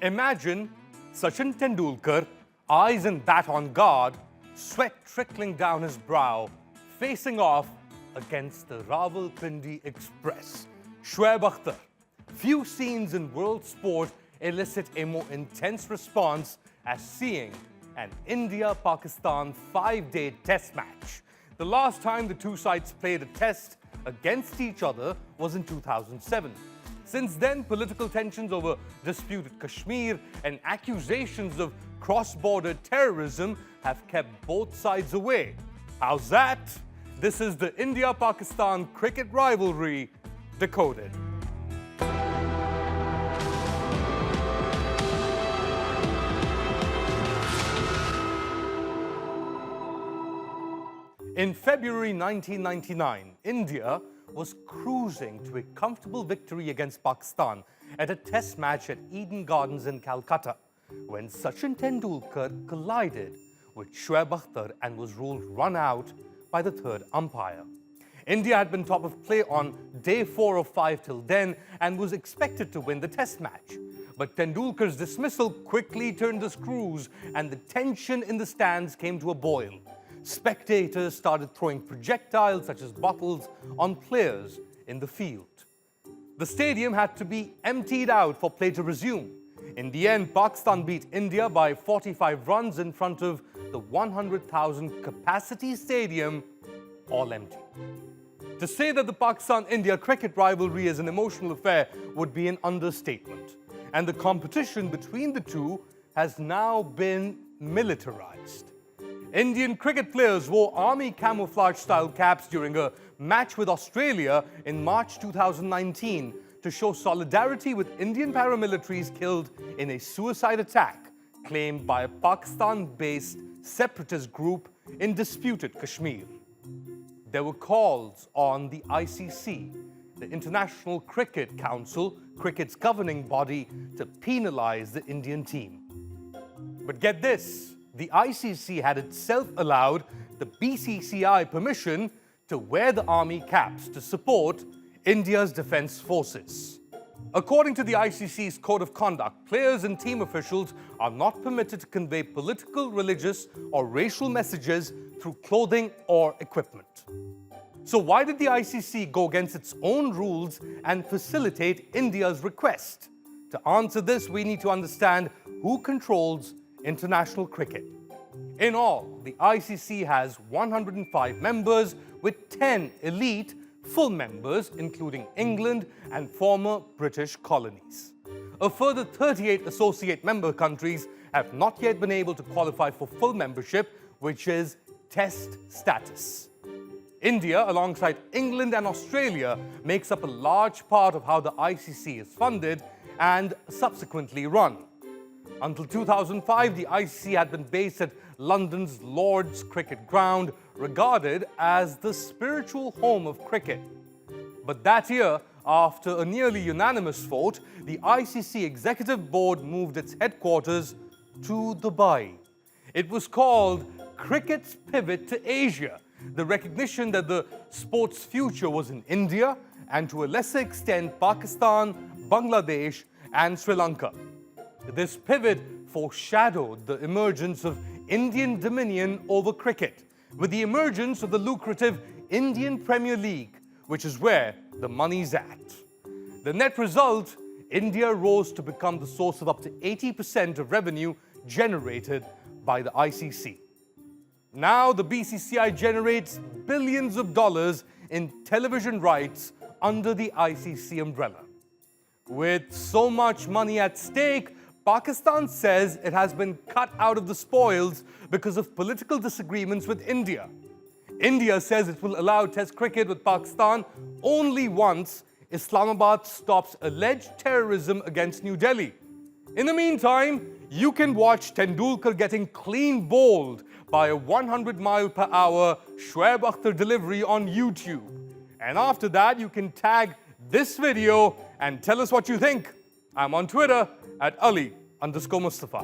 Imagine Sachin Tendulkar, eyes and bat on guard, sweat trickling down his brow, facing off against the Rawalpindi Express. Shoaib Akhtar. Few scenes in world sport elicit a more intense response as seeing an India-Pakistan 5-day test match. The last time the two sides played a test against each other was in 2007. Since then, political tensions over disputed Kashmir and accusations of cross-border terrorism have kept both sides away. How's that? This is the India-Pakistan cricket rivalry, Decoded. In February 1999, India was cruising to a comfortable victory against Pakistan at a test match at Eden Gardens in Calcutta when Sachin Tendulkar collided with Shoaib Akhtar and was ruled run out by the third umpire. India had been top of play on day 4 of 5 till then and was expected to win the test match. But Tendulkar's dismissal quickly turned the screws and the tension in the stands came to a boil. Spectators started throwing projectiles such as bottles on players in the field. The stadium had to be emptied out for play to resume. In the end, Pakistan beat India by 45 runs in front of the 100,000 capacity stadium, all empty. To say that the Pakistan-India cricket rivalry is an emotional affair would be an understatement. And the competition between the two has now been militarized. Indian cricket players wore army camouflage-style caps during a match with Australia in March 2019 to show solidarity with Indian paramilitaries killed in a suicide attack claimed by a Pakistan-based separatist group in disputed Kashmir. There were calls on the ICC, the International Cricket Council, cricket's governing body, to penalize the Indian team. But get this. The ICC had itself allowed the BCCI permission to wear the army caps to support India's defense forces. According to the ICC's code of conduct, players and team officials are not permitted to convey political, religious, or racial messages through clothing or equipment. So why did the ICC go against its own rules and facilitate India's request? To answer this, we need to understand who controls international cricket. In all, the ICC has 105 members with 10 elite full members, including England and former British colonies. A further 38 associate member countries have not yet been able to qualify for full membership, which is test status. India, alongside England and Australia, makes up a large part of how the ICC is funded and subsequently run. Until 2005, the ICC had been based at London's Lord's Cricket Ground, regarded as the spiritual home of cricket. But that year, after a nearly unanimous vote, the ICC Executive Board moved its headquarters to Dubai. It was called Cricket's Pivot to Asia, the recognition that the sport's future was in India and to a lesser extent Pakistan, Bangladesh and Sri Lanka. This pivot foreshadowed the emergence of Indian dominion over cricket, with the emergence of the lucrative Indian Premier League, which is where the money's at. The net result, India rose to become the source of up to 80% of revenue generated by the ICC. Now the BCCI generates billions of dollars in television rights under the ICC umbrella. With so much money at stake, Pakistan says it has been cut out of the spoils because of political disagreements with India. India says it will allow Test cricket with Pakistan only once Islamabad stops alleged terrorism against New Delhi. In the meantime, you can watch Tendulkar getting clean bowled by a 100-mile-per-hour Shoaib Akhtar delivery on YouTube. And after that, you can tag this video and tell us what you think. I'm on Twitter @Ali_Mustafa.